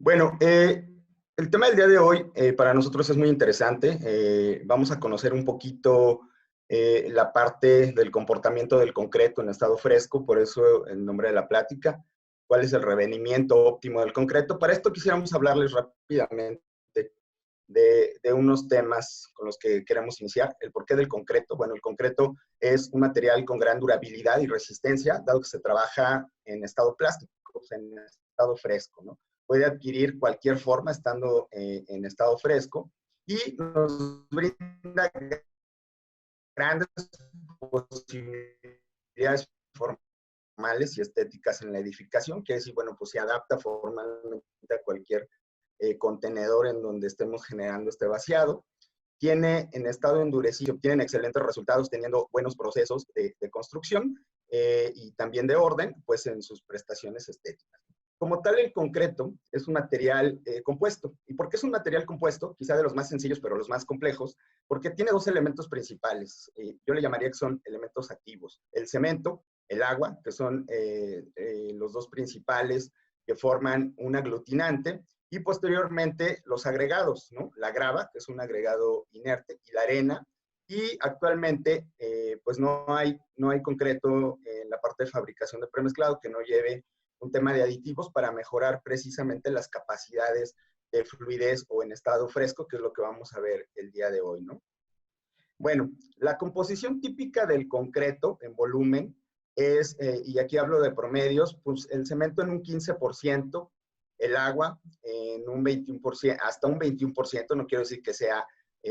Bueno, el tema del día de hoy para nosotros es muy interesante. Vamos a conocer un poquito la parte del comportamiento del concreto en estado fresco, por eso el nombre de la plática. ¿Cuál es el revenimiento óptimo del concreto? Para esto quisiéramos hablarles rápidamente de unos temas con los que queremos iniciar. El porqué del concreto. Bueno, el concreto es un material con gran durabilidad y resistencia, dado que se trabaja en estado plástico, o sea, en estado fresco, ¿no? Puede adquirir cualquier forma estando en estado fresco y nos brinda grandes posibilidades formales y estéticas en la edificación, que es, bueno, pues se adapta formalmente a cualquier contenedor en donde estemos generando este vaciado. Tiene en estado endurecido, obtienen excelentes resultados teniendo buenos procesos de construcción y también de orden, pues en sus prestaciones estéticas. Como tal, el concreto es un material compuesto. ¿Y por qué es un material compuesto? Quizá de los más sencillos, pero los más complejos, porque tiene dos elementos principales. Yo le llamaría que son elementos activos. El cemento, el agua, que son los dos principales que forman un aglutinante, y posteriormente los agregados, ¿no? La grava, que es un agregado inerte, y la arena. Y actualmente, pues no hay concreto en la parte de fabricación de premezclado que no lleve un tema de aditivos para mejorar precisamente las capacidades de fluidez o en estado fresco, que es lo que vamos a ver el día de hoy, ¿no? Bueno, la composición típica del concreto en volumen es, y aquí hablo de promedios, pues el cemento en un 15%, el agua en un 21%, hasta un 21%, no quiero decir que sea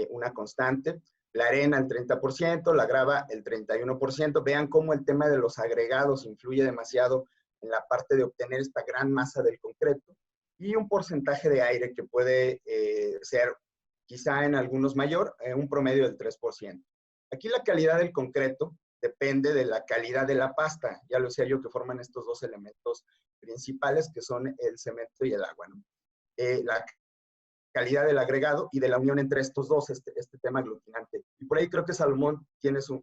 una constante, la arena el 30%, la grava el 31%. Vean cómo el tema de los agregados influye demasiado en la parte de obtener esta gran masa del concreto, y un porcentaje de aire que puede ser quizá en algunos mayor, un promedio del 3%. Aquí la calidad del concreto depende de la calidad de la pasta, ya lo decía yo, que forman estos dos elementos principales que son el cemento y el agua, ¿no? La calidad del agregado y de la unión entre estos dos, este tema aglutinante. Y por ahí creo que Salomón tienes una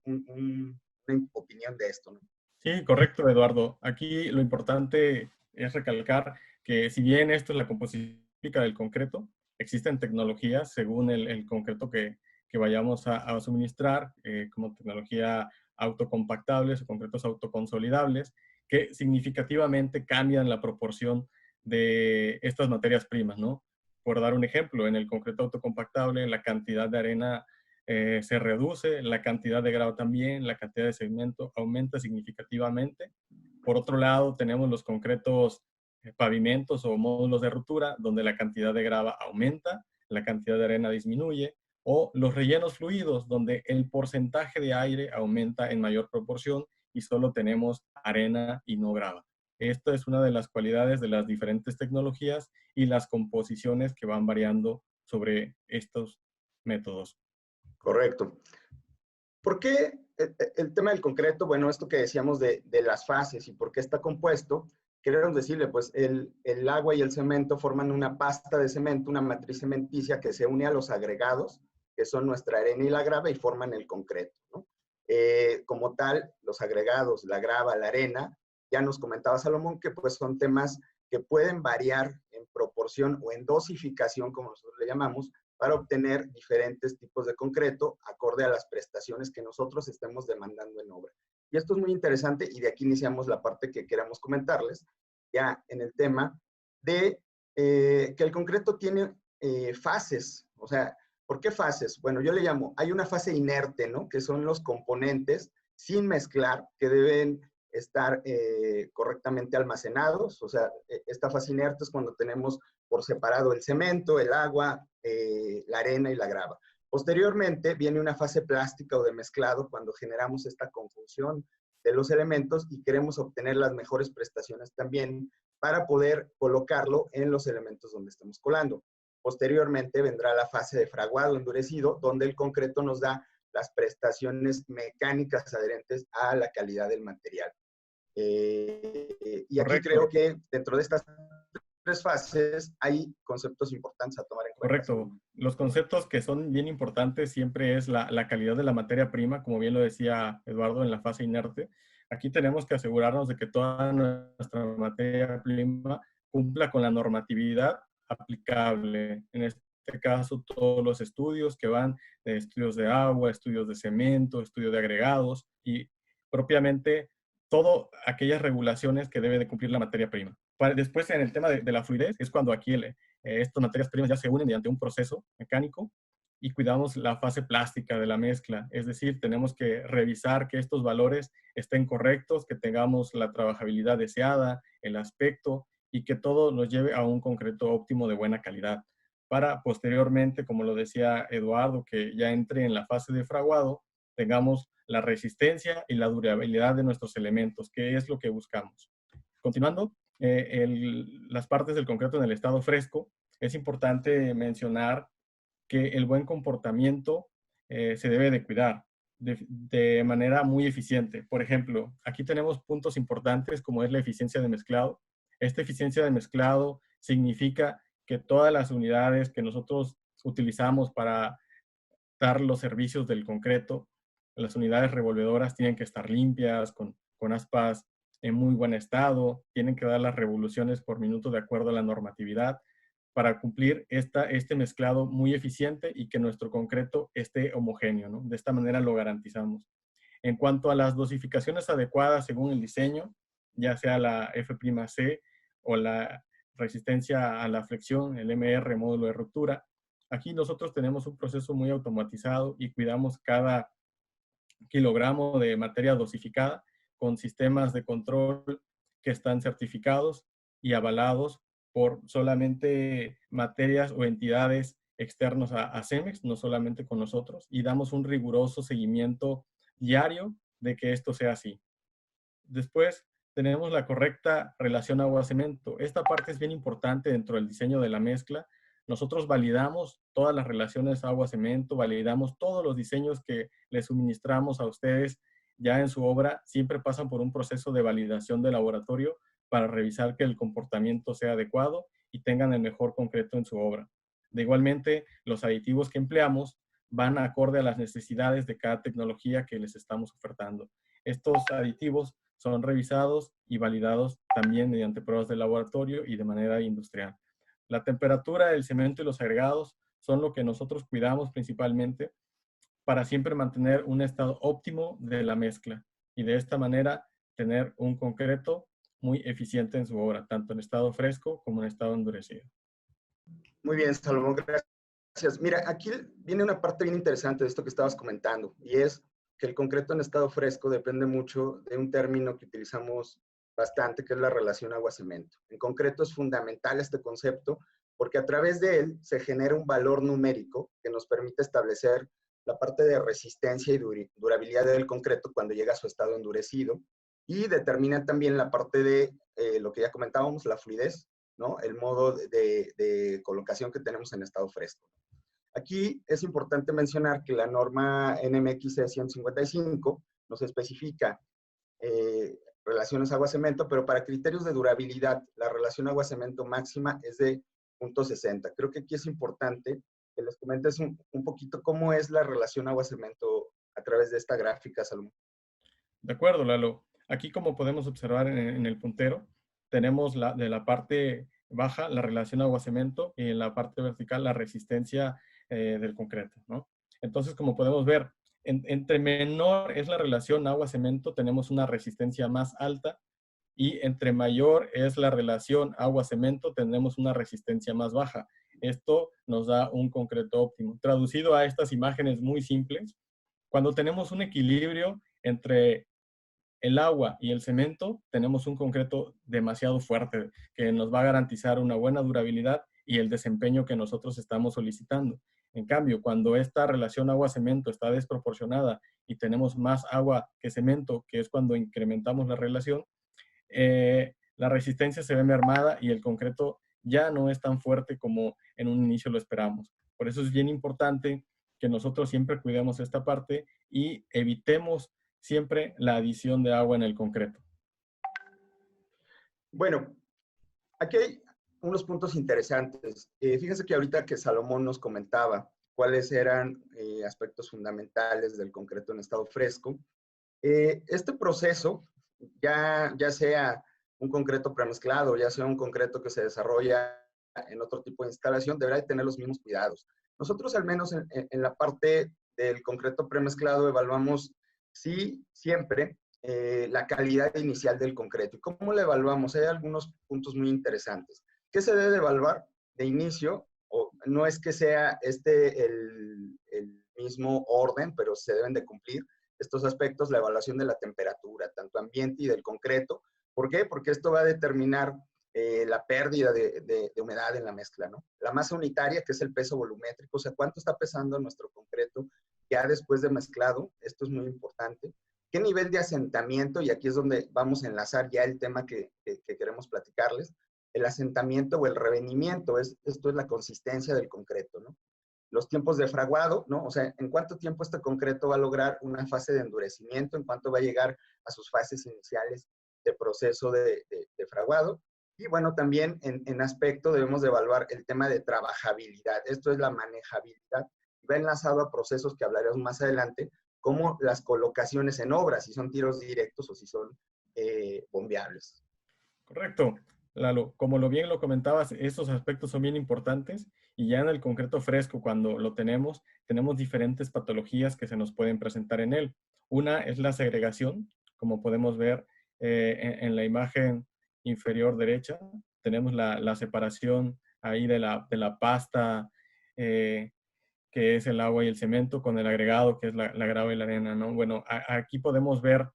opinión de esto, ¿no? Sí, correcto, Eduardo. Aquí lo importante es recalcar que si bien esto es la composición típica del concreto, existen tecnologías según el concreto que vayamos a suministrar, como tecnología autocompactables o concretos autoconsolidables, que significativamente cambian la proporción de estas materias primas, ¿no? Por dar un ejemplo, en el concreto autocompactable la cantidad de arena se reduce, la cantidad de grava también, la cantidad de segmento aumenta significativamente. Por otro lado, tenemos los concretos pavimentos o módulos de ruptura, donde la cantidad de grava aumenta, la cantidad de arena disminuye, o los rellenos fluidos, donde el porcentaje de aire aumenta en mayor proporción y solo tenemos arena y no grava. Esta es una de las cualidades de las diferentes tecnologías y las composiciones que van variando sobre estos métodos. Correcto. ¿Por qué el tema del concreto? Bueno, esto que decíamos de las fases y por qué está compuesto, queremos decirle, pues el agua y el cemento forman una pasta de cemento, una matriz cementicia que se une a los agregados, que son nuestra arena y la grava, y forman el concreto, ¿no? Como tal, los agregados, la grava, la arena, ya nos comentaba Salomón que pues son temas que pueden variar en proporción o en dosificación, como nosotros le llamamos, para obtener diferentes tipos de concreto acorde a las prestaciones que nosotros estemos demandando en obra. Y esto es muy interesante y de aquí iniciamos la parte que queramos comentarles ya en el tema de que el concreto tiene fases. O sea, ¿por qué fases? Bueno, yo le llamo, hay una fase inerte, ¿no? Que son los componentes sin mezclar que deben estar correctamente almacenados. O sea, esta fase inerte es cuando tenemos por separado el cemento, el agua, la arena y la grava. Posteriormente viene una fase plástica o de mezclado cuando generamos esta conjunción de los elementos y queremos obtener las mejores prestaciones también para poder colocarlo en los elementos donde estemos colando. Posteriormente vendrá la fase de fraguado endurecido, donde el concreto nos da las prestaciones mecánicas adherentes a la calidad del material. Y aquí creo Correcto, que dentro de estas tres fases hay conceptos importantes a tomar en cuenta. correcto. Los conceptos que son bien importantes siempre es la calidad de la materia prima, como bien lo decía Eduardo en la fase inerte. Aquí tenemos que asegurarnos de que toda nuestra materia prima cumpla con la normatividad aplicable. En este caso, todos los estudios que van de estudios de agua, estudios de cemento, estudios de agregados y propiamente todas aquellas regulaciones que debe de cumplir la materia prima. Después, en el tema de la fluidez, es cuando aquí estas materias primas ya se unen mediante un proceso mecánico y cuidamos la fase plástica de la mezcla. Es decir, tenemos que revisar que estos valores estén correctos, que tengamos la trabajabilidad deseada, el aspecto y que todo nos lleve a un concreto óptimo de buena calidad. Para posteriormente, como lo decía Eduardo, que ya entre en la fase de fraguado, tengamos la resistencia y la durabilidad de nuestros elementos, que es lo que buscamos. Continuando, las partes del concreto en el estado fresco, es importante mencionar que el buen comportamiento se debe de cuidar de manera muy eficiente. Por ejemplo, aquí tenemos puntos importantes como es la eficiencia de mezclado. Esta eficiencia de mezclado significa que todas las unidades que nosotros utilizamos para dar los servicios del concreto, las unidades revolvedoras tienen que estar limpias, con aspas en muy buen estado, tienen que dar las revoluciones por minuto de acuerdo a la normatividad para cumplir este mezclado muy eficiente y que nuestro concreto esté homogéneo, ¿no? De esta manera lo garantizamos. En cuanto a las dosificaciones adecuadas según el diseño, ya sea la F'C o la resistencia a la flexión, el MR, módulo de ruptura, aquí nosotros tenemos un proceso muy automatizado y cuidamos cada kilogramo de materia dosificada con sistemas de control que están certificados y avalados por solamente materias o entidades externos a CEMEX, no solamente con nosotros, y damos un riguroso seguimiento diario de que esto sea así. Después tenemos la correcta relación agua-cemento. Esta parte es bien importante dentro del diseño de la mezcla. Nosotros validamos todas las relaciones agua-cemento, validamos todos los diseños que les suministramos a ustedes ya en su obra, siempre pasan por un proceso de validación de laboratorio para revisar que el comportamiento sea adecuado y tengan el mejor concreto en su obra. De igualmente, los aditivos que empleamos van acorde a las necesidades de cada tecnología que les estamos ofertando. Estos aditivos son revisados y validados también mediante pruebas de laboratorio y de manera industrial. La temperatura del cemento y los agregados son lo que nosotros cuidamos principalmente para siempre mantener un estado óptimo de la mezcla y de esta manera tener un concreto muy eficiente en su obra, tanto en estado fresco como en estado endurecido. Muy bien, Salomón, gracias. Mira, aquí viene una parte bien interesante de esto que estabas comentando, y es que el concreto en estado fresco depende mucho de un término que utilizamos bastante, que es la relación agua-cemento. En concreto es fundamental este concepto porque a través de él se genera un valor numérico que nos permite establecer la parte de resistencia y durabilidad del concreto cuando llega a su estado endurecido, y determina también la parte de lo que ya comentábamos, la fluidez, ¿no? El modo de colocación que tenemos en estado fresco. Aquí es importante mencionar que la norma NMX 155 nos especifica relaciones agua-cemento, pero para criterios de durabilidad, la relación agua-cemento máxima es de 0.60. Creo que aquí es importante que les comentes un poquito cómo es la relación agua-cemento a través de esta gráfica, Salomón. De acuerdo, Lalo. Aquí, como podemos observar en el puntero, tenemos de la parte baja la relación agua-cemento y en la parte vertical la resistencia del concreto, ¿no? Entonces, como podemos ver, entre menor es la relación agua-cemento, tenemos una resistencia más alta y entre mayor es la relación agua-cemento, tendremos una resistencia más baja. Esto nos da un concreto óptimo. Traducido a estas imágenes muy simples, cuando tenemos un equilibrio entre el agua y el cemento, tenemos un concreto demasiado fuerte que nos va a garantizar una buena durabilidad y el desempeño que nosotros estamos solicitando. En cambio, cuando esta relación agua-cemento está desproporcionada y tenemos más agua que cemento, que es cuando incrementamos la relación, la resistencia se ve mermada y el concreto ya no es tan fuerte como en un inicio lo esperamos. Por eso es bien importante que nosotros siempre cuidemos esta parte y evitemos siempre la adición de agua en el concreto. Bueno, aquí hay unos puntos interesantes. Fíjense que ahorita que Salomón nos comentaba cuáles eran aspectos fundamentales del concreto en estado fresco, este proceso, ya sea un concreto premezclado, ya sea un concreto que se desarrolla en otro tipo de instalación, deberá de tener los mismos cuidados. Nosotros, al menos en la parte del concreto premezclado, evaluamos, sí, siempre, la calidad inicial del concreto. ¿Y cómo lo evaluamos? Hay algunos puntos muy interesantes. ¿Qué se debe de evaluar de inicio? O, no es que sea el mismo orden, pero se deben de cumplir estos aspectos, la evaluación de la temperatura, tanto ambiente y del concreto. ¿Por qué? Porque esto va a determinar la pérdida de humedad en la mezcla, ¿no? La masa unitaria, que es el peso volumétrico, o sea, cuánto está pesando nuestro concreto ya después de mezclado, esto es muy importante. ¿Qué nivel de asentamiento? Y aquí es donde vamos a enlazar ya el tema que queremos platicarles. El asentamiento o el revenimiento, esto es la consistencia del concreto, ¿no? Los tiempos de fraguado, ¿no? O sea, en cuánto tiempo este concreto va a lograr una fase de endurecimiento, en cuánto va a llegar a sus fases iniciales de proceso de fraguado. Y bueno, también en aspecto debemos de evaluar el tema de trabajabilidad. Esto es la manejabilidad. Va enlazado a procesos que hablaremos más adelante, como las colocaciones en obra, si son tiros directos o si son bombeables. Correcto, Lalo. Como lo bien lo comentabas, estos aspectos son bien importantes y ya en el concreto fresco, cuando lo tenemos diferentes patologías que se nos pueden presentar en él. Una es la segregación, como podemos ver en la imagen inferior derecha. Tenemos la separación ahí de la pasta, que es el agua y el cemento, con el agregado, que es la grava y la arena, ¿no? Bueno, aquí podemos ver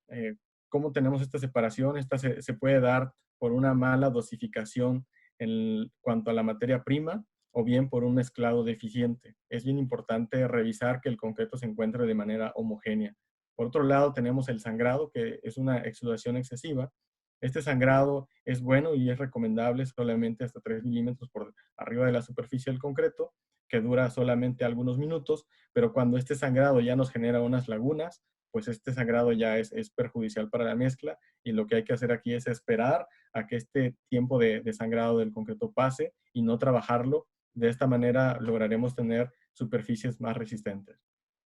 eh, cómo tenemos esta separación. Esta se puede dar por una mala dosificación en cuanto a la materia prima o bien por un mezclado deficiente. Es bien importante revisar que el concreto se encuentre de manera homogénea. Por otro lado, tenemos el sangrado, que es una exudación excesiva. Este sangrado es bueno y es recomendable solamente hasta 3 milímetros por arriba de la superficie del concreto, que dura solamente algunos minutos, pero cuando este sangrado ya nos genera unas lagunas, pues este sangrado ya es perjudicial para la mezcla y lo que hay que hacer aquí es esperar a que este tiempo de sangrado del concreto pase y no trabajarlo. De esta manera lograremos tener superficies más resistentes.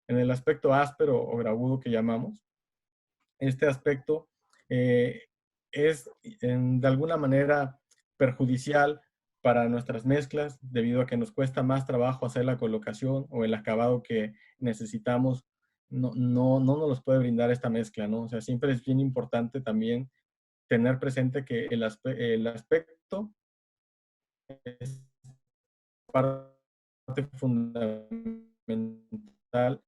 En el aspecto áspero o gravudo que llamamos, este aspecto es de alguna manera perjudicial para nuestras mezclas debido a que nos cuesta más trabajo hacer la colocación o el acabado que necesitamos. No nos los puede brindar esta mezcla, ¿no? O sea, siempre es bien importante también tener presente que el aspecto es parte fundamental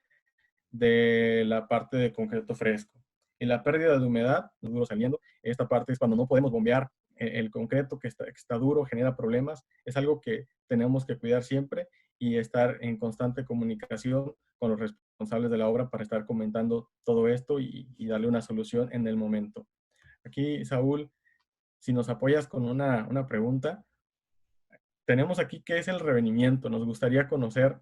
de la parte de concreto fresco. Y la pérdida de humedad, duro saliendo, esta parte es cuando no podemos bombear el concreto que está duro, genera problemas. Es algo que tenemos que cuidar siempre y estar en constante comunicación con los responsables de la obra para estar comentando todo esto y darle una solución en el momento. Aquí, Saúl, si nos apoyas con una pregunta, tenemos aquí qué es el revenimiento. Nos gustaría conocer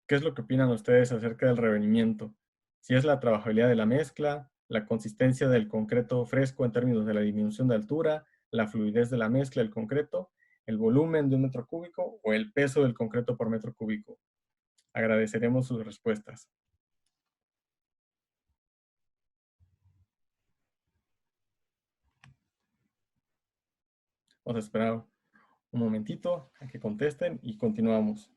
qué es lo que opinan ustedes acerca del revenimiento. Si es la trabajabilidad de la mezcla, la consistencia del concreto fresco en términos de la disminución de altura, la fluidez de la mezcla del concreto, el volumen de un metro cúbico o el peso del concreto por metro cúbico. Agradeceremos sus respuestas. Vamos a esperar un momentito a que contesten y continuamos.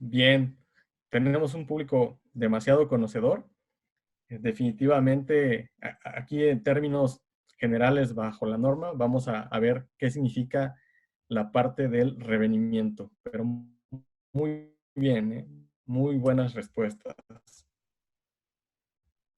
Bien, tenemos un público demasiado conocedor. Definitivamente, aquí en términos generales bajo la norma, vamos a ver qué significa la parte del revenimiento. Pero muy bien, ¿eh? Muy buenas respuestas.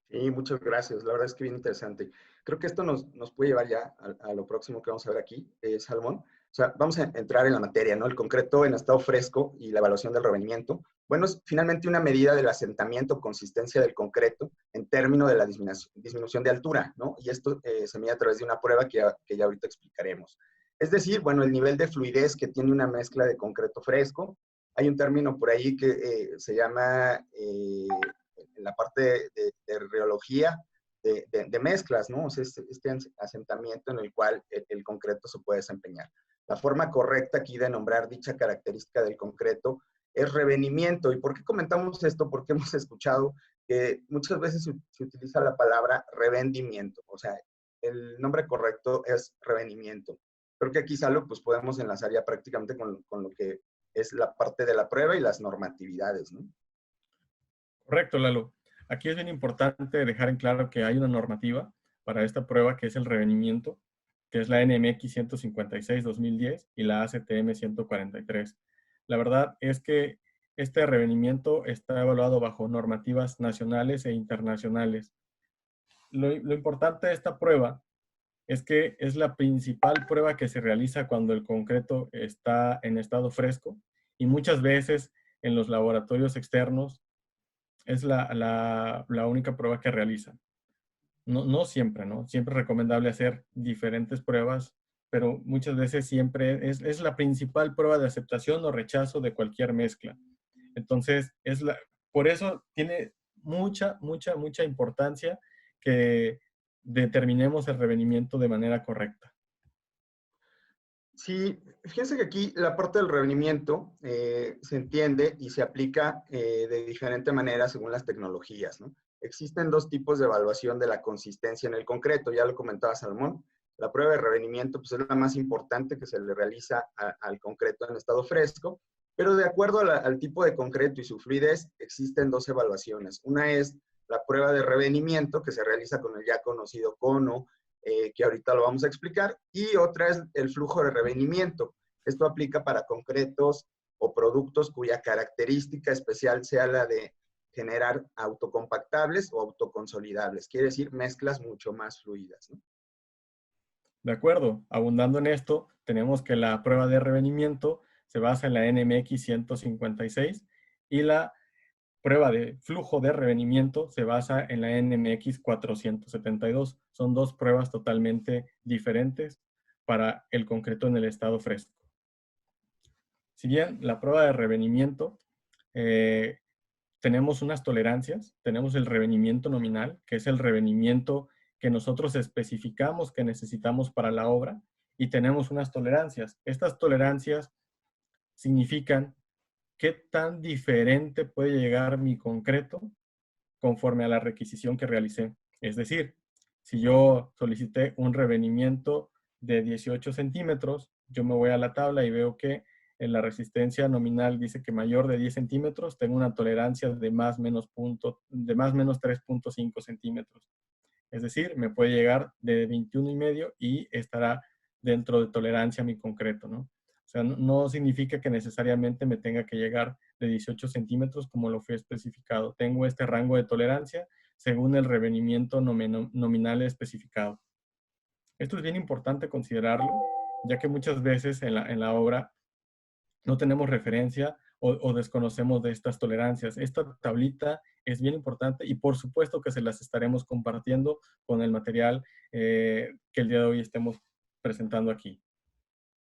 Sí, muchas gracias. La verdad es que bien interesante. Creo que esto nos puede llevar ya a lo próximo que vamos a ver aquí, Salmón. O sea, vamos a entrar en la materia, ¿no? El concreto en estado fresco y la evaluación del revenimiento. Bueno, es finalmente una medida del asentamiento o consistencia del concreto en términos de la disminución de altura, ¿no? Y esto se mide a través de una prueba que ya ahorita explicaremos. Es decir, bueno, el nivel de fluidez que tiene una mezcla de concreto fresco. Hay un término por ahí que se llama en la parte de rheología, de mezclas, ¿no? O sea, este asentamiento en el cual el concreto se puede desempeñar. La forma correcta aquí de nombrar dicha característica del concreto es revenimiento. ¿Y por qué comentamos esto? Porque hemos escuchado que muchas veces se utiliza la palabra revendimiento, o sea, el nombre correcto es revenimiento. Creo que aquí, Salo, pues podemos enlazar ya prácticamente con lo que es la parte de la prueba y las normatividades, ¿no? Correcto, Lalo. Aquí es bien importante dejar en claro que hay una normativa para esta prueba que es el revenimiento, que es la NMX 156-2010 y la ACTM 143. La verdad es que este revenimiento está evaluado bajo normativas nacionales e internacionales. Lo importante de esta prueba es que es la principal prueba que se realiza cuando el concreto está en estado fresco y muchas veces en los laboratorios externos es la única prueba que realizan. No siempre, ¿no? Siempre es recomendable hacer diferentes pruebas, pero muchas veces siempre es la principal prueba de aceptación o rechazo de cualquier mezcla. Entonces, por eso tiene mucha importancia que determinemos el revenimiento de manera correcta. Sí, fíjense que aquí la parte del revenimiento se entiende y se aplica de diferente manera según las tecnologías, ¿no? Existen dos tipos de evaluación de la consistencia en el concreto, ya lo comentaba Salomón. La prueba de revenimiento pues, es la más importante que se le realiza al concreto en estado fresco, pero de acuerdo al tipo de concreto y su fluidez, existen dos evaluaciones. Una es la prueba de revenimiento, que se realiza con el ya conocido cono, que ahorita lo vamos a explicar, y otra es el flujo de revenimiento. Esto aplica para concretos o productos cuya característica especial sea la de generar autocompactables o autoconsolidables, quiere decir mezclas mucho más fluidas, ¿no? De acuerdo, abundando en esto, tenemos que la prueba de revenimiento se basa en la NMX 156 y la prueba de flujo de revenimiento se basa en la NMX 472. Son dos pruebas totalmente diferentes para el concreto en el estado fresco. Si bien la prueba de revenimiento, tenemos unas tolerancias, tenemos el revenimiento nominal, que es el revenimiento que nosotros especificamos que necesitamos para la obra, y tenemos unas tolerancias. Estas tolerancias significan qué tan diferente puede llegar mi concreto conforme a la requisición que realicé. Es decir, si yo solicité un revenimiento de 18 centímetros, yo me voy a la tabla y veo que en la resistencia nominal dice que mayor de 10 centímetros, tengo una tolerancia de más menos 3.5 centímetros. Es decir, me puede llegar de 21,5 y estará dentro de tolerancia mi concreto, ¿no? O sea, no significa que necesariamente me tenga que llegar de 18 centímetros como lo fue especificado. Tengo este rango de tolerancia según el revenimiento nominal especificado. Esto es bien importante considerarlo, ya que muchas veces en la obra no tenemos referencia o desconocemos de estas tolerancias. Esta tablita es bien importante y por supuesto que se las estaremos compartiendo con el material que el día de hoy estemos presentando aquí.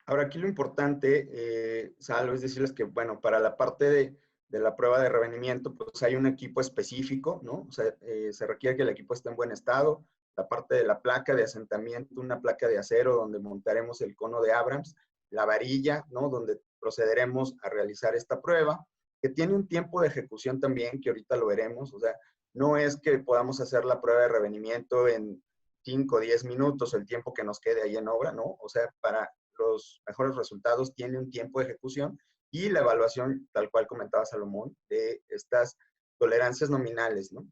Ahora, aquí lo importante, Salo, es decirles que, bueno, para la parte de la prueba de revenimiento, pues hay un equipo específico, ¿no? O sea, se requiere que el equipo esté en buen estado. La parte de la placa de asentamiento, una placa de acero donde montaremos el cono de Abrams, la varilla, ¿no? Donde procederemos a realizar esta prueba, que tiene un tiempo de ejecución también, que ahorita lo veremos. O sea, no es que podamos hacer la prueba de revenimiento en 5 o 10 minutos, el tiempo que nos quede ahí en obra, ¿no? O sea, para los mejores resultados tiene un tiempo de ejecución y la evaluación, tal cual comentaba Salomón, de estas tolerancias nominales, ¿no?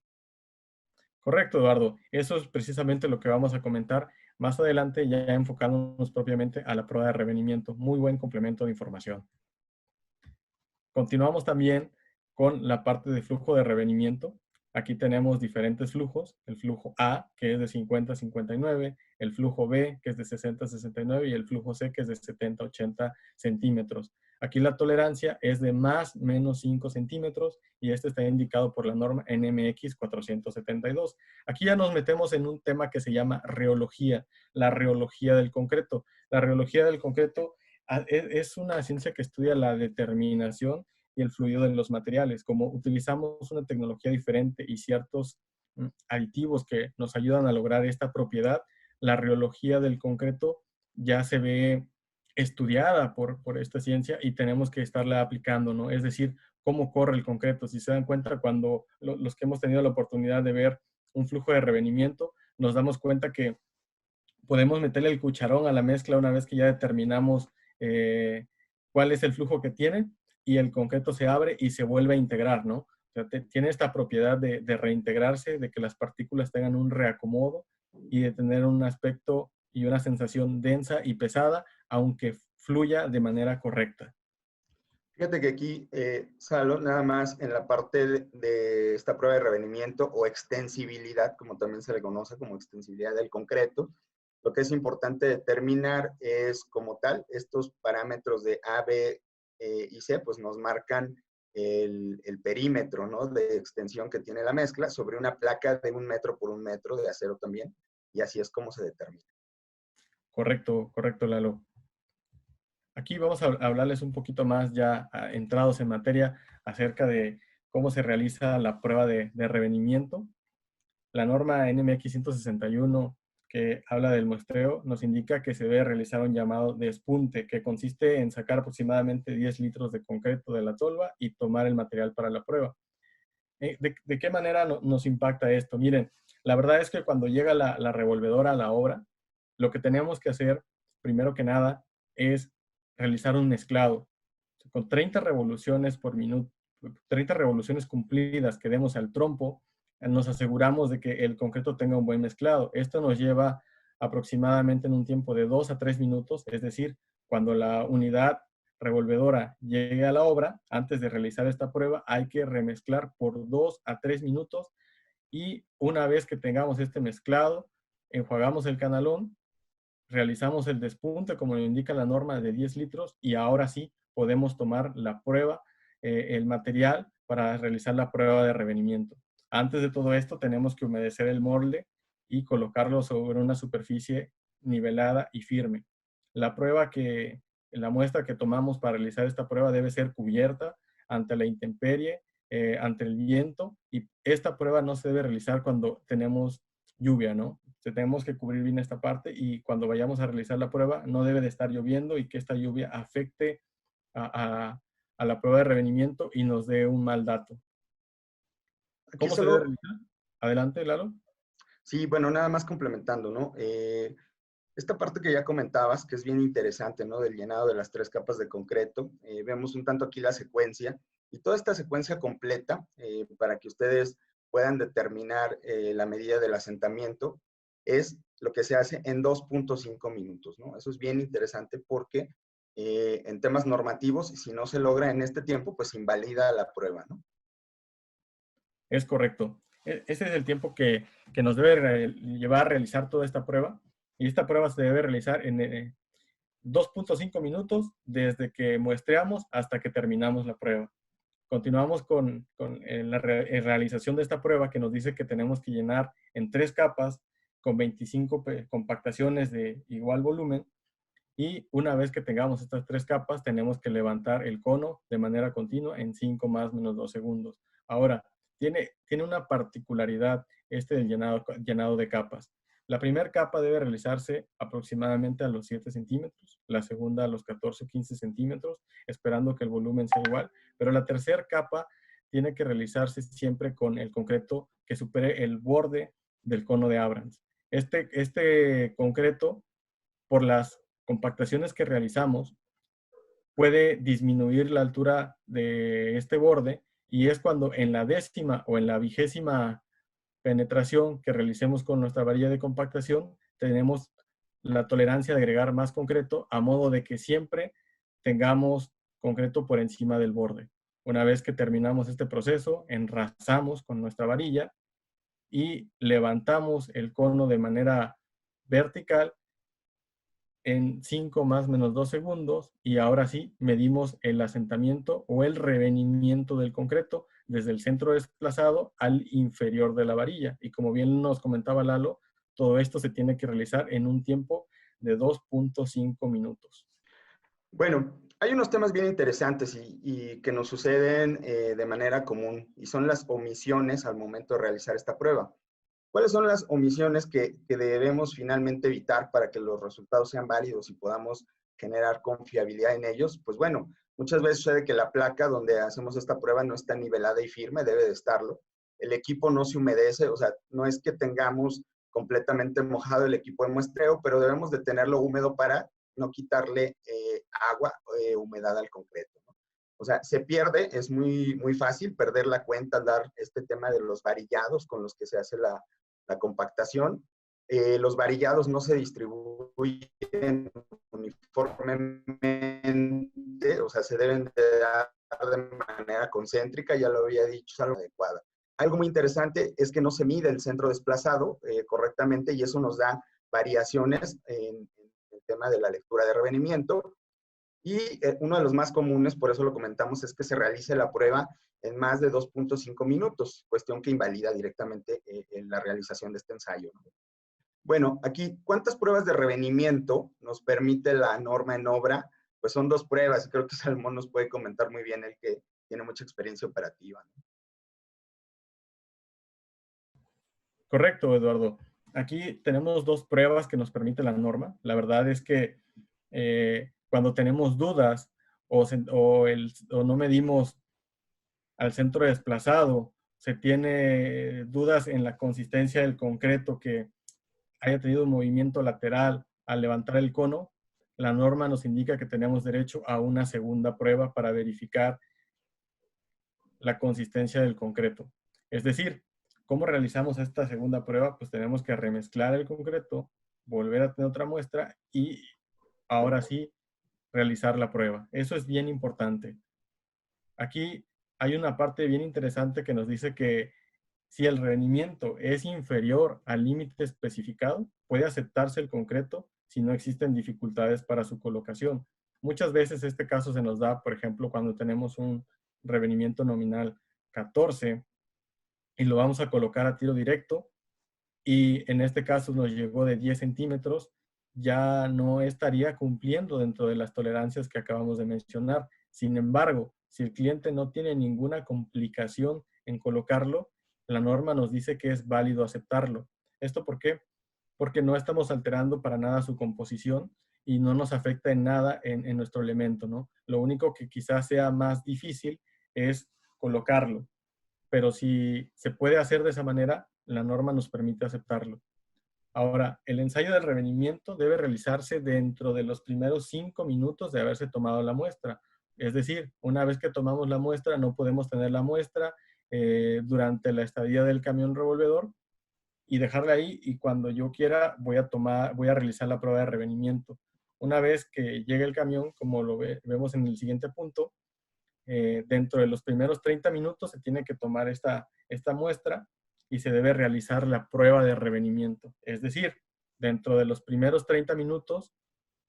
Correcto, Eduardo. Eso es precisamente lo que vamos a comentar más adelante, ya enfocándonos propiamente a la prueba de revenimiento. Muy buen complemento de información. Continuamos también con la parte de flujo de revenimiento. Aquí tenemos diferentes flujos. El flujo A, que es de 50 a 59, el flujo B, que es de 60 a 69, y el flujo C, que es de 70 a 80 centímetros. Aquí la tolerancia es de más menos 5 centímetros y este está indicado por la norma NMX 472. Aquí ya nos metemos en un tema que se llama reología, la reología del concreto. La reología del concreto es una ciencia que estudia la determinación y el fluido de los materiales. Como utilizamos una tecnología diferente y ciertos aditivos que nos ayudan a lograr esta propiedad, la reología del concreto ya se ve estudiada por esta ciencia y tenemos que estarla aplicando, ¿no? Es decir, cómo corre el concreto. Si se dan cuenta, cuando los que hemos tenido la oportunidad de ver un flujo de revenimiento, nos damos cuenta que podemos meterle el cucharón a la mezcla una vez que ya determinamos cuál es el flujo que tiene y el concreto se abre y se vuelve a integrar, ¿no? O sea, tiene esta propiedad de reintegrarse, de que las partículas tengan un reacomodo y de tener un aspecto y una sensación densa y pesada, aunque fluya de manera correcta. Fíjate que aquí, Salo, nada más en la parte de esta prueba de revenimiento o extensibilidad, como también se le conoce como extensibilidad del concreto, lo que es importante determinar es como tal, estos parámetros de A, B y C, pues nos marcan el perímetro, ¿no? De extensión que tiene la mezcla sobre una placa de 1 metro por 1 metro de acero también, y así es como se determina. Correcto, correcto, Lalo. Aquí vamos a hablarles un poquito más ya entrados en materia acerca de cómo se realiza la prueba de revenimiento. La norma NMX 161 que habla del muestreo nos indica que se debe realizar un llamado de espunte, que consiste en sacar aproximadamente 10 litros de concreto de la tolva y tomar el material para la prueba. ¿De qué manera nos impacta esto? Miren, la verdad es que cuando llega la revolvedora a la obra, lo que tenemos que hacer, primero que nada, es realizar un mezclado. Con 30 revoluciones por minuto, 30 revoluciones cumplidas que demos al trompo, nos aseguramos de que el concreto tenga un buen mezclado. Esto nos lleva aproximadamente en un tiempo de 2 a 3 minutos, es decir, cuando la unidad revolvedora llegue a la obra, antes de realizar esta prueba, hay que remezclar por 2 a 3 minutos y una vez que tengamos este mezclado, enjuagamos el canalón, realizamos el despunte, como lo indica la norma, de 10 litros y ahora sí podemos tomar la prueba, el material para realizar la prueba de revenimiento. Antes de todo esto tenemos que humedecer el molde y colocarlo sobre una superficie nivelada y firme. La muestra que tomamos para realizar esta prueba debe ser cubierta ante la intemperie, ante el viento, y esta prueba no se debe realizar cuando tenemos lluvia, ¿no? Tenemos que cubrir bien esta parte y cuando vayamos a realizar la prueba no debe de estar lloviendo y que esta lluvia afecte a la prueba de revenimiento y nos dé un mal dato. Aquí ¿Cómo se debe solo, realizar? Adelante, Lalo. sí, bueno, nada más complementando, ¿no? Esta parte que ya comentabas, que es bien interesante, ¿no? Del llenado de las 3 capas de concreto. Vemos un tanto aquí la secuencia y toda esta secuencia completa para que ustedes puedan determinar la medida del asentamiento es lo que se hace en 2.5 minutos, ¿no? Eso es bien interesante porque en temas normativos, si no se logra en este tiempo, pues invalida la prueba, ¿no? Es correcto. Ese es el tiempo que nos debe llevar a realizar toda esta prueba. Y esta prueba se debe realizar en 2.5 minutos desde que muestreamos hasta que terminamos la prueba. Continuamos con la realización de esta prueba que nos dice que tenemos que llenar en 3 capas con 25 compactaciones de igual volumen y una vez que tengamos estas 3 capas tenemos que levantar el cono de manera continua en 5 más menos 2 segundos. Ahora, tiene una particularidad del llenado de capas. La primera capa debe realizarse aproximadamente a los 7 centímetros, la segunda a los 14 o 15 centímetros, esperando que el volumen sea igual, pero la tercera capa tiene que realizarse siempre con el concreto que supere el borde del cono de Abrams. Este concreto, por las compactaciones que realizamos, puede disminuir la altura de este borde y es cuando en la 10ª o en la 20ª penetración que realicemos con nuestra varilla de compactación, tenemos la tolerancia de agregar más concreto a modo de que siempre tengamos concreto por encima del borde. Una vez que terminamos este proceso, enrazamos con nuestra varilla y levantamos el cono de manera vertical en 5 más menos 2 segundos y ahora sí medimos el asentamiento o el revenimiento del concreto desde el centro desplazado al inferior de la varilla. Y como bien nos comentaba Lalo, todo esto se tiene que realizar en un tiempo de 2.5 minutos. Bueno, hay unos temas bien interesantes y que nos suceden de manera común y son las omisiones al momento de realizar esta prueba. ¿Cuáles son las omisiones que debemos finalmente evitar para que los resultados sean válidos y podamos generar confiabilidad en ellos, pues bueno, muchas veces sucede que la placa donde hacemos esta prueba no está nivelada y firme, debe de estarlo. El equipo no se humedece, o sea, no es que tengamos completamente mojado el equipo de muestreo, pero debemos de tenerlo húmedo para no quitarle agua, humedad al concreto, ¿no? O sea, se pierde, es muy fácil perder la cuenta al dar este tema de los varillados con los que se hace la compactación. Los varillados no se distribuyen uniformemente, o sea, se deben de dar de manera concéntrica, ya lo había dicho, es algo adecuada. Algo muy interesante es que no se mide el centro desplazado correctamente y eso nos da variaciones en el tema de la lectura de revenimiento. Y uno de los más comunes, por eso lo comentamos, es que se realice la prueba en más de 2.5 minutos, cuestión que invalida directamente en la realización de este ensayo, ¿no? Bueno, aquí, ¿cuántas pruebas de revenimiento nos permite la norma en obra? Pues son 2 pruebas, y creo que Salmón nos puede comentar muy bien, el que tiene mucha experiencia operativa, ¿no? Correcto, Eduardo. Aquí tenemos 2 pruebas que nos permite la norma. La verdad es que cuando tenemos dudas o no medimos al centro desplazado, se tiene dudas en la consistencia del concreto que haya tenido un movimiento lateral al levantar el cono, la norma nos indica que tenemos derecho a una segunda prueba para verificar la consistencia del concreto. Es decir, ¿cómo realizamos esta segunda prueba? Pues tenemos que remezclar el concreto, volver a tener otra muestra y ahora sí realizar la prueba. Eso es bien importante. Aquí hay una parte bien interesante que nos dice que si el revenimiento es inferior al límite especificado, puede aceptarse el concreto si no existen dificultades para su colocación. Muchas veces este caso se nos da, por ejemplo, cuando tenemos un revenimiento nominal 14 y lo vamos a colocar a tiro directo y en este caso nos llegó de 10 centímetros, ya no estaría cumpliendo dentro de las tolerancias que acabamos de mencionar. Sin embargo, si el cliente no tiene ninguna complicación en colocarlo, la norma nos dice que es válido aceptarlo. ¿Esto por qué? Porque no estamos alterando para nada su composición y no nos afecta en nada en nuestro elemento, ¿no? Lo único que quizás sea más difícil es colocarlo, pero si se puede hacer de esa manera, la norma nos permite aceptarlo. Ahora, el ensayo de revenimiento debe realizarse dentro de los primeros 5 minutos de haberse tomado la muestra. Es decir, una vez que tomamos la muestra, no podemos tener la muestra durante la estadía del camión revolvedor y dejarla ahí y cuando yo quiera voy a realizar la prueba de revenimiento. Una vez que llegue el camión, como vemos en el siguiente punto, dentro de los primeros 30 minutos se tiene que tomar esta muestra y se debe realizar la prueba de revenimiento. Es decir, dentro de los primeros 30 minutos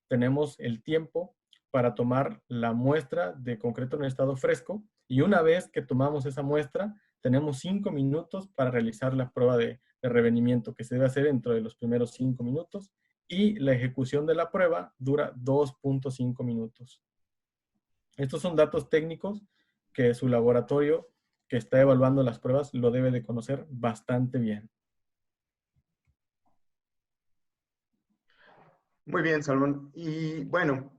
tenemos el tiempo para tomar la muestra de concreto en estado fresco y una vez que tomamos esa muestra, tenemos 5 minutos para realizar la prueba de revenimiento que se debe hacer dentro de los primeros 5 minutos y la ejecución de la prueba dura 2.5 minutos. Estos son datos técnicos que su laboratorio que está evaluando las pruebas lo debe de conocer bastante bien. Muy bien, Salmón. Y bueno,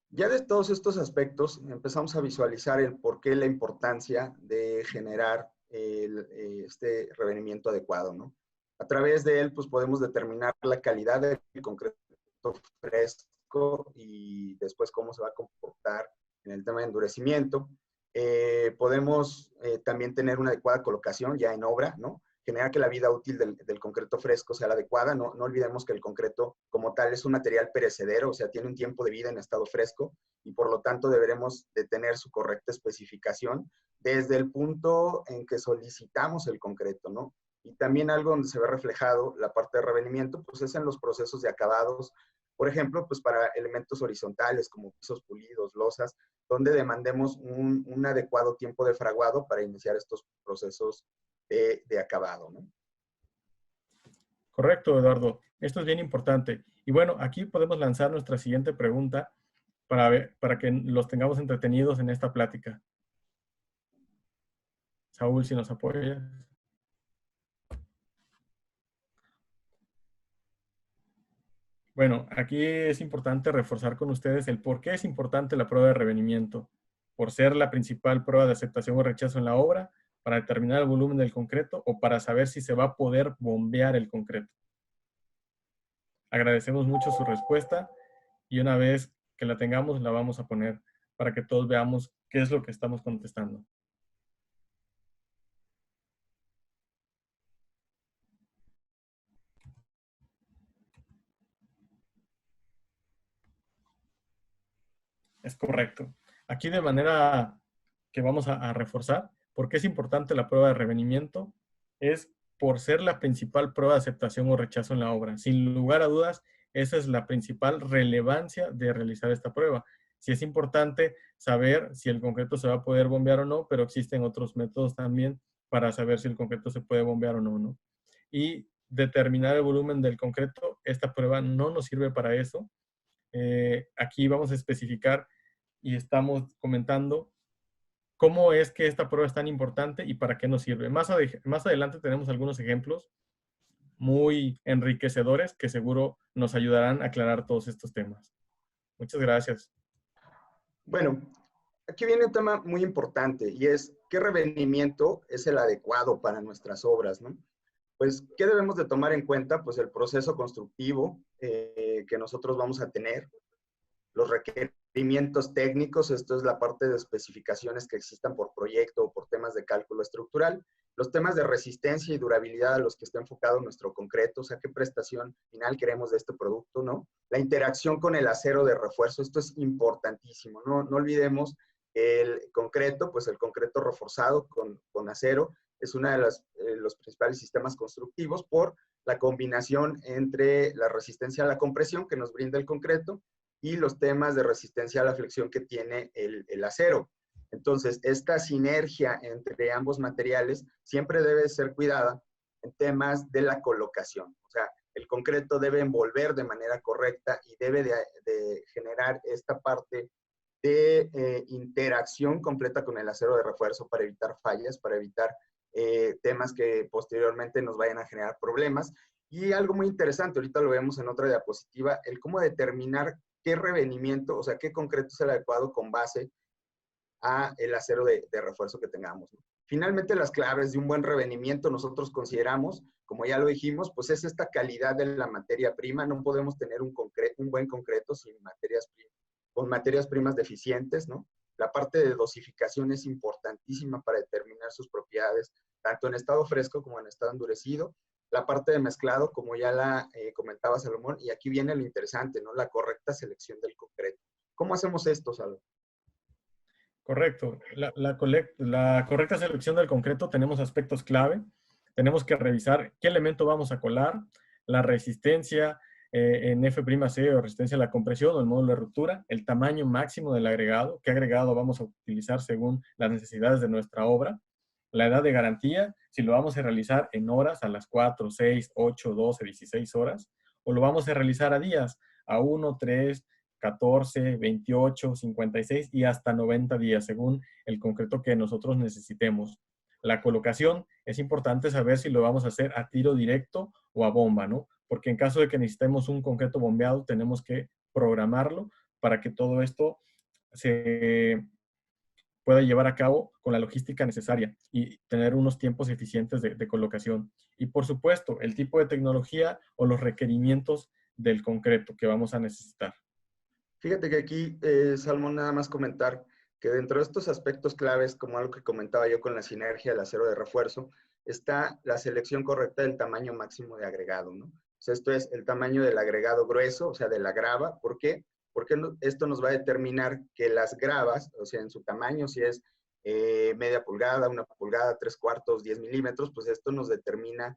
ya de todos estos aspectos empezamos a visualizar el por qué la importancia de generar este revenimiento adecuado, ¿no? A través de él, pues podemos determinar la calidad del concreto fresco y después cómo se va a comportar en el tema de endurecimiento. Podemos también tener una adecuada colocación ya en obra, ¿no? Generar que la vida útil del concreto fresco sea la adecuada. No olvidemos que el concreto como tal es un material perecedero, o sea, tiene un tiempo de vida en estado fresco y por lo tanto deberemos de tener su correcta especificación desde el punto en que solicitamos el concreto, ¿no? Y también algo donde se ve reflejado la parte de revenimiento, pues es en los procesos de acabados, por ejemplo, pues para elementos horizontales como pisos pulidos, losas, donde demandemos un adecuado tiempo de fraguado para iniciar estos procesos de acabado, ¿no? Correcto, Eduardo. Esto es bien importante. Y bueno, aquí podemos lanzar nuestra siguiente pregunta para que los tengamos entretenidos en esta plática. Saúl, si nos apoya. Bueno, aquí es importante reforzar con ustedes el por qué es importante la prueba de revenimiento. Por ser la principal prueba de aceptación o rechazo en la obra, para determinar el volumen del concreto o para saber si se va a poder bombear el concreto. Agradecemos mucho su respuesta y una vez que la tengamos, la vamos a poner para que todos veamos qué es lo que estamos contestando. Es correcto. Aquí de manera que vamos a reforzar, ¿por qué es importante la prueba de revenimiento? Es por ser la principal prueba de aceptación o rechazo en la obra. Sin lugar a dudas, esa es la principal relevancia de realizar esta prueba. Sí es importante saber si el concreto se va a poder bombear o no, pero existen otros métodos también para saber si el concreto se puede bombear o no, ¿no? Y determinar el volumen del concreto, esta prueba no nos sirve para eso. Aquí vamos a especificar y estamos comentando cómo es que esta prueba es tan importante y para qué nos sirve. Más adelante tenemos algunos ejemplos muy enriquecedores que seguro nos ayudarán a aclarar todos estos temas. Muchas gracias. Bueno, aquí viene un tema muy importante y es qué revenimiento es el adecuado para nuestras obras, ¿no? Pues, ¿qué debemos de tomar en cuenta? Pues el proceso constructivo que nosotros vamos a tener, los requerimientos técnicos, esto es la parte de especificaciones que existan por proyecto o por temas de cálculo estructural, los temas de resistencia y durabilidad a los que está enfocado nuestro concreto, o sea, qué prestación final queremos de este producto, ¿no? La interacción con el acero de refuerzo, esto es importantísimo, no olvidemos el concreto, pues el concreto reforzado con acero es uno de los principales sistemas constructivos por la combinación entre la resistencia a la compresión que nos brinda el concreto y los temas de resistencia a la flexión que tiene el acero. Entonces, esta sinergia entre ambos materiales siempre debe ser cuidada en temas de la colocación. O sea, el concreto debe envolver de manera correcta y debe de generar esta parte de interacción completa con el acero de refuerzo para evitar fallas, para evitar temas que posteriormente nos vayan a generar problemas. Y algo muy interesante, ahorita lo vemos en otra diapositiva, el cómo determinar qué revenimiento, o sea, qué concreto es el adecuado con base a el acero de refuerzo que tengamos, ¿no? Finalmente, las claves de un buen revenimiento nosotros consideramos, como ya lo dijimos, pues es esta calidad de la materia prima. No podemos tener un buen concreto sin con materias primas deficientes, ¿no? La parte de dosificación es importantísima para determinar sus propiedades, tanto en estado fresco como en estado endurecido. La parte de mezclado, como ya la comentaba Salomón, y aquí viene lo interesante, ¿no? La correcta selección del concreto. ¿Cómo hacemos esto, Salomón? Correcto. La correcta selección del concreto tenemos aspectos clave. Tenemos que revisar qué elemento vamos a colar, la resistencia en F'C o resistencia a la compresión o el módulo de ruptura, el tamaño máximo del agregado, qué agregado vamos a utilizar según las necesidades de nuestra obra, la edad de garantía, si lo vamos a realizar en horas, a las 4, 6, 8, 12, 16 horas, o lo vamos a realizar a días, a 1, 3, 14, 28, 56 y hasta 90 días, según el concreto que nosotros necesitemos. La colocación, es importante saber si lo vamos a hacer a tiro directo o a bomba, ¿no? Porque en caso de que necesitemos un concreto bombeado, tenemos que programarlo para que todo esto se pueda llevar a cabo con la logística necesaria y tener unos tiempos eficientes de colocación. Y por supuesto, el tipo de tecnología o los requerimientos del concreto que vamos a necesitar. Fíjate que aquí, Salmón, nada más comentar que dentro de estos aspectos claves, como algo que comentaba yo con la sinergia del acero de refuerzo, está la selección correcta del tamaño máximo de agregado, ¿no? O sea, esto es el tamaño del agregado grueso, o sea, de la grava. ¿Por qué? Porque esto nos va a determinar que las gravas, o sea, en su tamaño, si es media pulgada, 1 pulgada, 3/4, 10 milímetros, pues esto nos determina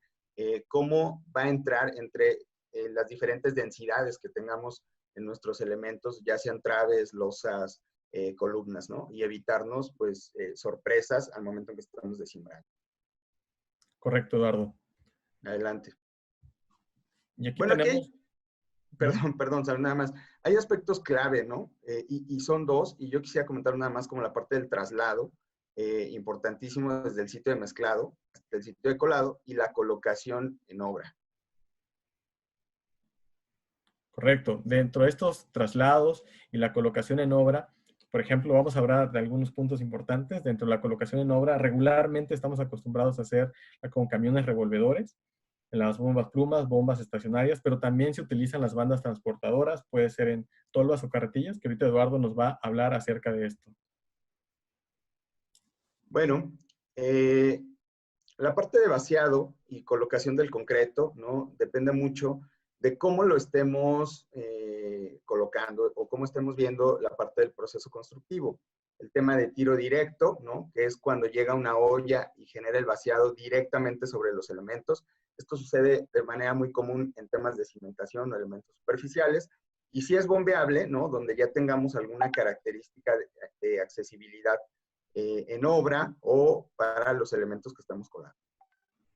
cómo va a entrar entre las diferentes densidades que tengamos en nuestros elementos, ya sean traves, losas, columnas, ¿no? Y evitarnos, pues, sorpresas al momento en que estamos desimbrando. Correcto, Eduardo. Adelante. Y aquí Bueno, aquí, tenemos... perdón, Sal, nada más. Hay aspectos clave, ¿no? Y son dos, y yo quisiera comentar nada más como la parte del traslado, importantísimo desde el sitio de mezclado hasta el sitio de colado y la colocación en obra. Correcto. Dentro de estos traslados y la colocación en obra, por ejemplo, vamos a hablar de algunos puntos importantes. Dentro de la colocación en obra, regularmente estamos acostumbrados a hacer con camiones revolvedores, en las bombas plumas, bombas estacionarias, pero también se utilizan las bandas transportadoras, puede ser en tolvas o carretillas, que ahorita Eduardo nos va a hablar acerca de esto. Bueno, la parte de vaciado y colocación del concreto, ¿no? Depende mucho de cómo lo estemos colocando o cómo estemos viendo la parte del proceso constructivo. El tema de tiro directo, ¿no? Que es cuando llega una olla y genera el vaciado directamente sobre los elementos. Esto sucede de manera muy común en temas de cimentación o elementos superficiales. Y si es bombeable, ¿no? Donde ya tengamos alguna característica de accesibilidad en obra o para los elementos que estamos colando.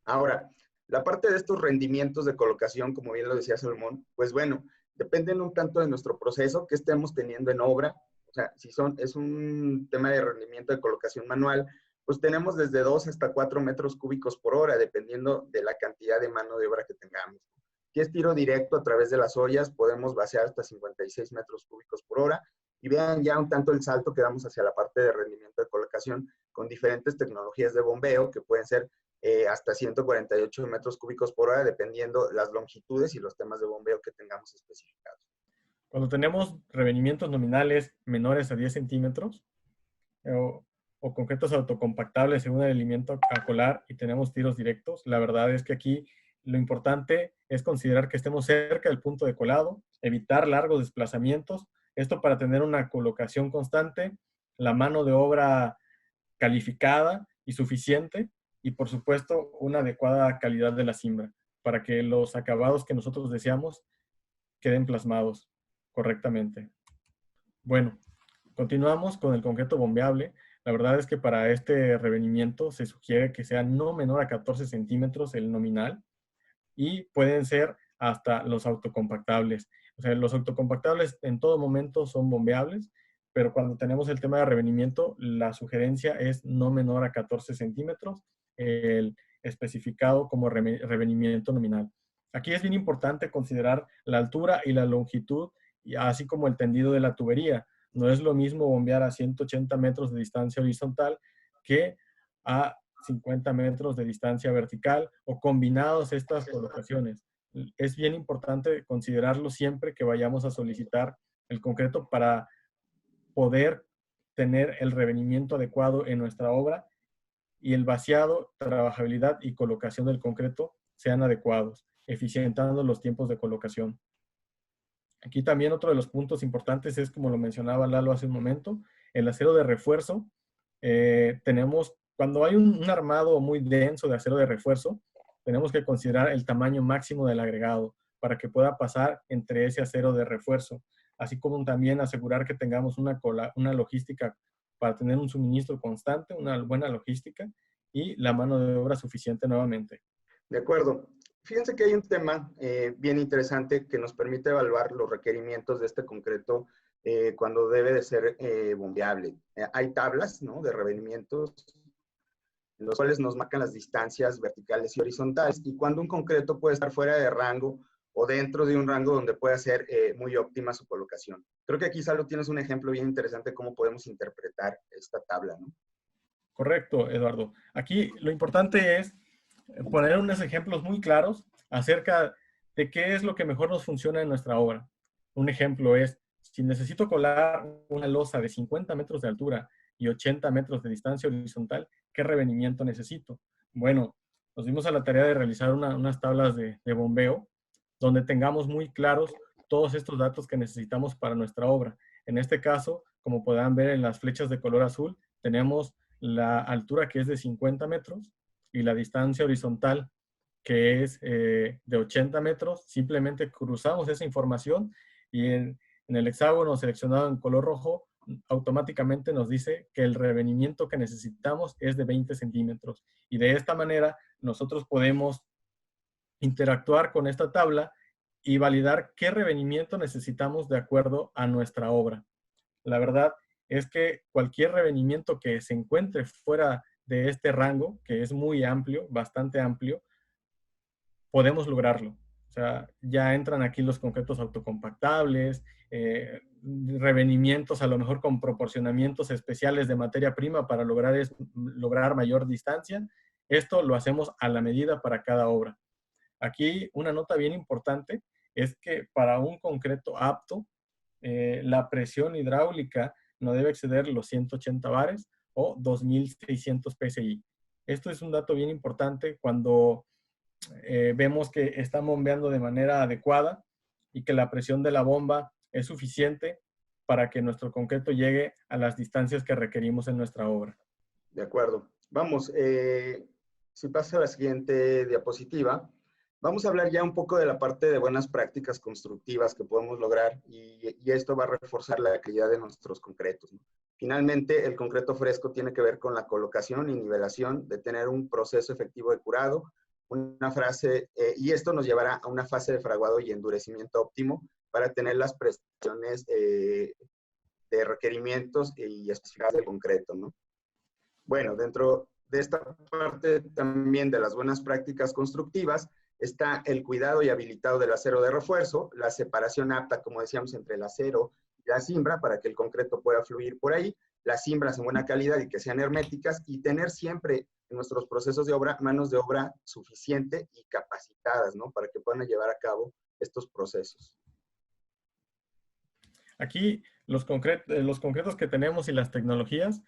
Ahora, la parte de estos rendimientos de colocación, como bien lo decía Salomón, pues bueno, dependen un tanto de nuestro proceso que estemos teniendo en obra. O sea, si es un tema de rendimiento de colocación manual, pues tenemos desde 2 hasta 4 metros cúbicos por hora, dependiendo de la cantidad de mano de obra que tengamos. Si es tiro directo a través de las ollas, podemos vaciar hasta 56 metros cúbicos por hora. Y vean ya un tanto el salto que damos hacia la parte de rendimiento de colocación con diferentes tecnologías de bombeo que pueden ser hasta 148 metros cúbicos por hora, dependiendo las longitudes y los temas de bombeo que tengamos especificados. Cuando tenemos revenimientos nominales menores a 10 centímetros o concretos autocompactables según el elemento a colar y tenemos tiros directos, la verdad es que aquí lo importante es considerar que estemos cerca del punto de colado, evitar largos desplazamientos, esto para tener una colocación constante, la mano de obra calificada y suficiente, y por supuesto una adecuada calidad de la cimbra para que los acabados que nosotros deseamos queden plasmados correctamente. Bueno, continuamos con el concreto bombeable. La verdad es que para este revenimiento se sugiere que sea no menor a 14 centímetros el nominal y pueden ser hasta los autocompactables. O sea, los autocompactables en todo momento son bombeables, pero cuando tenemos el tema de revenimiento, la sugerencia es no menor a 14 centímetros, el especificado como revenimiento nominal. Aquí es bien importante considerar la altura y la longitud, así como el tendido de la tubería. No es lo mismo bombear a 180 metros de distancia horizontal que a 50 metros de distancia vertical o combinados estas colocaciones. Es bien importante considerarlo siempre que vayamos a solicitar el concreto para poder tener el revenimiento adecuado en nuestra obra y el vaciado, trabajabilidad y colocación del concreto sean adecuados, eficientando los tiempos de colocación. Aquí también otro de los puntos importantes es, como lo mencionaba Lalo hace un momento, el acero de refuerzo. Tenemos, cuando hay un armado muy denso de acero de refuerzo, tenemos que considerar el tamaño máximo del agregado para que pueda pasar entre ese acero de refuerzo, así como también asegurar que tengamos una logística para tener un suministro constante, una buena logística y la mano de obra suficiente nuevamente. De acuerdo. Fíjense que hay un tema bien interesante que nos permite evaluar los requerimientos de este concreto cuando debe de ser bombeable. Hay tablas, ¿no?, de revenimientos, en los cuales nos marcan las distancias verticales y horizontales, y cuando un concreto puede estar fuera de rango o dentro de un rango donde pueda ser muy óptima su colocación. Creo que aquí, Salo, tienes un ejemplo bien interesante de cómo podemos interpretar esta tabla, ¿no? Correcto, Eduardo. Aquí lo importante es poner unos ejemplos muy claros acerca de qué es lo que mejor nos funciona en nuestra obra. Un ejemplo es, si necesito colar una losa de 50 metros de altura y 80 metros de distancia horizontal, ¿qué revenimiento necesito? Bueno, nos dimos a la tarea de realizar unas tablas de bombeo donde tengamos muy claros todos estos datos que necesitamos para nuestra obra. En este caso, como podrán ver en las flechas de color azul, tenemos la altura que es de 50 metros y la distancia horizontal que es de 80 metros. Simplemente cruzamos esa información y en el hexágono seleccionado en color rojo automáticamente nos dice que el revenimiento que necesitamos es de 20 centímetros. Y de esta manera nosotros podemos interactuar con esta tabla y validar qué revenimiento necesitamos de acuerdo a nuestra obra. La verdad es que cualquier revenimiento que se encuentre fuera de este rango, que es muy amplio, bastante amplio, podemos lograrlo. O sea, ya entran aquí los concretos autocompactables, revenimientos a lo mejor con proporcionamientos especiales de materia prima para lograr mayor distancia. Esto lo hacemos a la medida para cada obra. Aquí una nota bien importante es que para un concreto apto, la presión hidráulica no debe exceder los 180 bares o 2.600 psi. Esto es un dato bien importante cuando vemos que está bombeando de manera adecuada y que la presión de la bomba es suficiente para que nuestro concreto llegue a las distancias que requerimos en nuestra obra. De acuerdo. Vamos, si pasa a la siguiente diapositiva, vamos a hablar ya un poco de la parte de buenas prácticas constructivas que podemos lograr y esto va a reforzar la calidad de nuestros concretos, ¿no? Finalmente, el concreto fresco tiene que ver con la colocación y nivelación de tener un proceso efectivo de curado, y esto nos llevará a una fase de fraguado y endurecimiento óptimo para tener las prestaciones de requerimientos y especificadas del concreto, ¿no? Bueno, dentro de esta parte también de las buenas prácticas constructivas está el cuidado y habilitado del acero de refuerzo, la separación apta, como decíamos, entre el acero y la cimbra para que el concreto pueda fluir por ahí, las cimbras en buena calidad y que sean herméticas, y tener siempre en nuestros procesos de obra manos de obra suficiente y capacitadas, ¿no? Para que puedan llevar a cabo estos procesos. Aquí los concretos que tenemos y las tecnologías,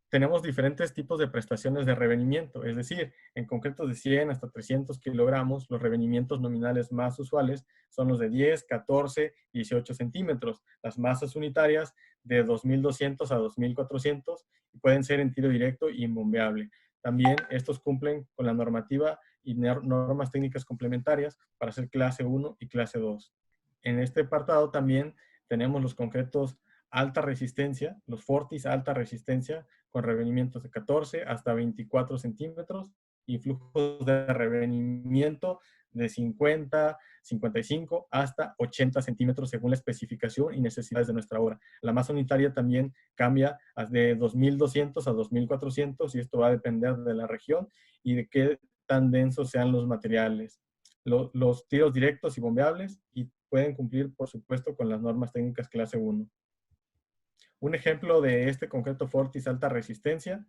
tenemos diferentes tipos de prestaciones de revenimiento, es decir, en concretos de 100 hasta 300 kilogramos, los revenimientos nominales más usuales son los de 10, 14, 18 centímetros. Las masas unitarias de 2.200 a 2.400 y pueden ser en tiro directo y imbombeable. También estos cumplen con la normativa y normas técnicas complementarias para ser clase 1 y clase 2. En este apartado también tenemos los concretos alta resistencia, los Fortis alta resistencia, con revenimientos de 14 hasta 24 centímetros y flujos de revenimiento de 50, 55 hasta 80 centímetros según la especificación y necesidades de nuestra obra. La masa unitaria también cambia de 2.200 a 2.400 y esto va a depender de la región y de qué tan densos sean los materiales. Los tiros directos y bombeables y pueden cumplir, por supuesto, con las normas técnicas clase 1. Un ejemplo de este concreto Fortis alta resistencia,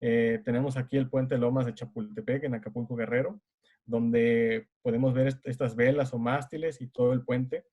tenemos aquí el puente Lomas de Chapultepec en Acapulco Guerrero, donde podemos ver estas velas o mástiles y todo el puente.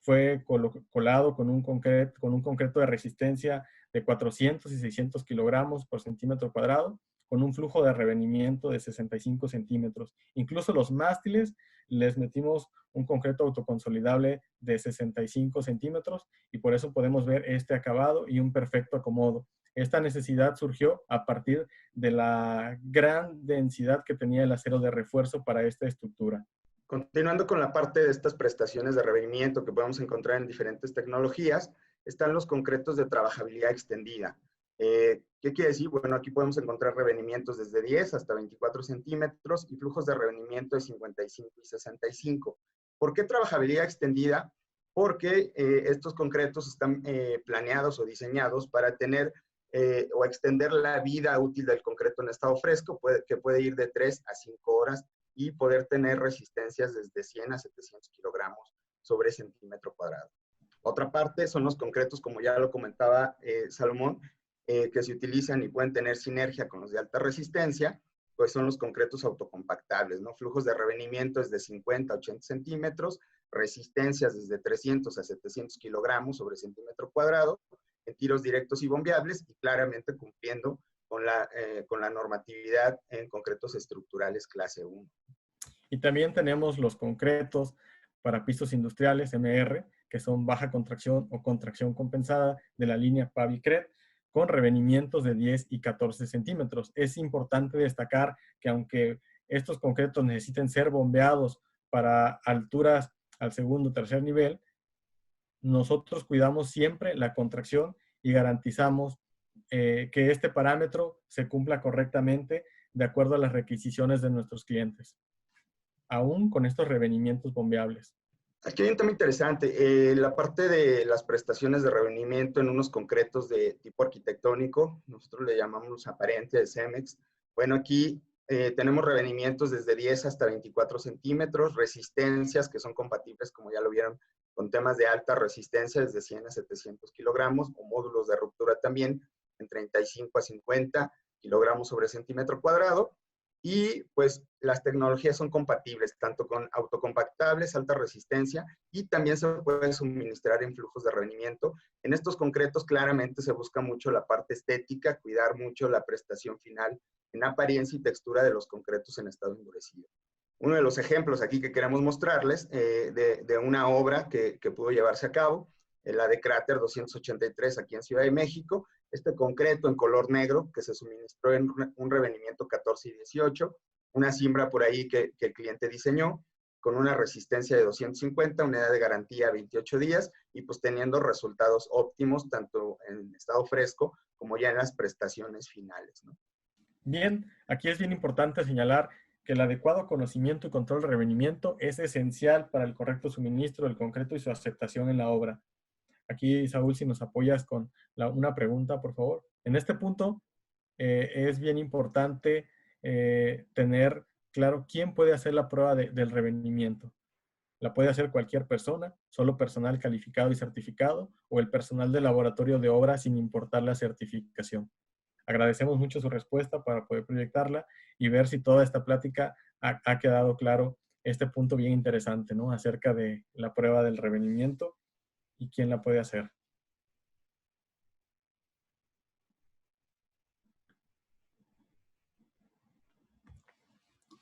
Fue colado con un concreto de resistencia de 400 y 600 kilogramos por centímetro cuadrado, con un flujo de revenimiento de 65 centímetros. Incluso los mástiles les metimos un concreto autoconsolidable de 65 centímetros y por eso podemos ver este acabado y un perfecto acomodo. Esta necesidad surgió a partir de la gran densidad que tenía el acero de refuerzo para esta estructura. Continuando con la parte de estas prestaciones de revenimiento que podemos encontrar en diferentes tecnologías, están los concretos de trabajabilidad extendida. ¿Qué quiere decir? Bueno, aquí podemos encontrar revenimientos desde 10 hasta 24 centímetros y flujos de revenimiento de 55 y 65. ¿Por qué trabajabilidad extendida? Porque estos concretos están planeados o diseñados para tener o extender la vida útil del concreto en estado fresco, que puede ir de 3 a 5 horas y poder tener resistencias desde 100 a 700 kilogramos sobre centímetro cuadrado. Otra parte son los concretos, como ya lo comentaba Salomón, que se utilizan y pueden tener sinergia con los de alta resistencia, pues son los concretos autocompactables, ¿no? Flujos de revenimiento desde 50 a 80 centímetros, resistencias desde 300 a 700 kilogramos sobre centímetro cuadrado, en tiros directos y bombeables, y claramente cumpliendo con la normatividad en concretos estructurales clase 1. Y también tenemos los concretos para pisos industriales, MR, que son baja contracción o contracción compensada de la línea Pavicred, con revenimientos de 10 y 14 centímetros. Es importante destacar que aunque estos concretos necesiten ser bombeados para alturas al segundo o tercer nivel, nosotros cuidamos siempre la contracción y garantizamos que este parámetro se cumpla correctamente de acuerdo a las requisiciones de nuestros clientes, aún con estos revenimientos bombeables. Aquí hay un tema interesante, la parte de las prestaciones de revenimiento en unos concretos de tipo arquitectónico, nosotros le llamamos aparente de CEMEX. Bueno, aquí tenemos revenimientos desde 10 hasta 24 centímetros, resistencias que son compatibles, como ya lo vieron, con temas de alta resistencia desde 100 a 700 kilogramos, o módulos de ruptura también en 35 a 50 kilogramos sobre centímetro cuadrado. Y pues las tecnologías son compatibles tanto con autocompactables, alta resistencia, y también se puede suministrar en flujos de revenimiento. En estos concretos claramente se busca mucho la parte estética, cuidar mucho la prestación final en apariencia y textura de los concretos en estado endurecido. Uno de los ejemplos aquí que queremos mostrarles de una obra que pudo llevarse a cabo, la de Cráter 283 aquí en Ciudad de México, este concreto en color negro que se suministró en un revenimiento 14 y 18, una cimbra por ahí que el cliente diseñó, con una resistencia de 250, unidad de garantía 28 días, y pues teniendo resultados óptimos tanto en estado fresco como ya en las prestaciones finales, ¿no? Bien, aquí es bien importante señalar que el adecuado conocimiento y control de revenimiento es esencial para el correcto suministro del concreto y su aceptación en la obra. Aquí, Saúl, si nos apoyas con una pregunta, por favor. En este punto, es bien importante tener claro quién puede hacer la prueba del revenimiento. La puede hacer cualquier persona, solo personal calificado y certificado, o el personal del laboratorio de obra sin importar la certificación. Agradecemos mucho su respuesta para poder proyectarla y ver si toda esta plática ha quedado claro este punto bien interesante, ¿no? Acerca de la prueba del revenimiento y quién la puede hacer.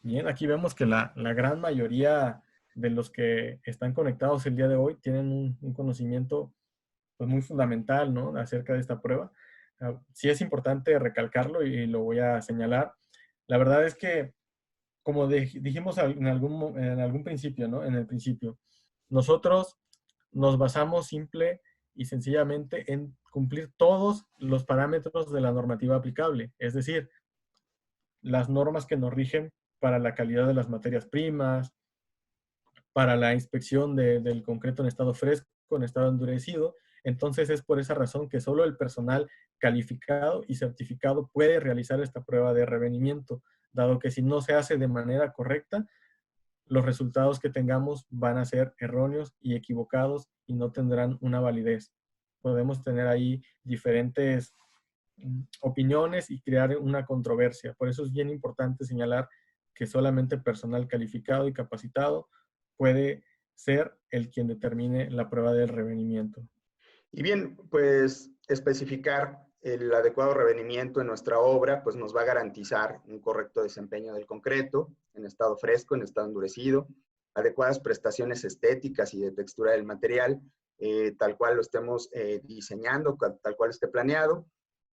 Bien, aquí vemos que la gran mayoría de los que están conectados el día de hoy tienen un conocimiento pues, muy fundamental, ¿no? Acerca de esta prueba. Sí es importante recalcarlo y lo voy a señalar. La verdad es que, como dijimos en algún principio, ¿no? En el principio, nosotros nos basamos simple y sencillamente en cumplir todos los parámetros de la normativa aplicable, es decir, las normas que nos rigen para la calidad de las materias primas, para la inspección del concreto en estado fresco, en estado endurecido. Entonces es por esa razón que solo el personal calificado y certificado puede realizar esta prueba de revenimiento, dado que si no se hace de manera correcta, los resultados que tengamos van a ser erróneos y equivocados y no tendrán una validez. Podemos tener ahí diferentes opiniones y crear una controversia. Por eso es bien importante señalar que solamente personal calificado y capacitado puede ser el quien determine la prueba del revenimiento. Y bien, pues especificar el adecuado revenimiento en nuestra obra, pues nos va a garantizar un correcto desempeño del concreto en estado fresco, en estado endurecido, adecuadas prestaciones estéticas y de textura del material, tal cual lo estemos diseñando, tal cual esté planeado.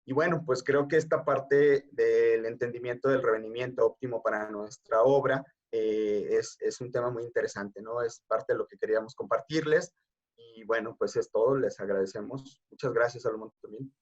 Y bueno, pues creo que esta parte del entendimiento del revenimiento óptimo para nuestra obra es un tema muy interesante, ¿no? Es parte de lo que queríamos compartirles. Y bueno, pues es todo. Les agradecemos. Muchas gracias, Salomón, también.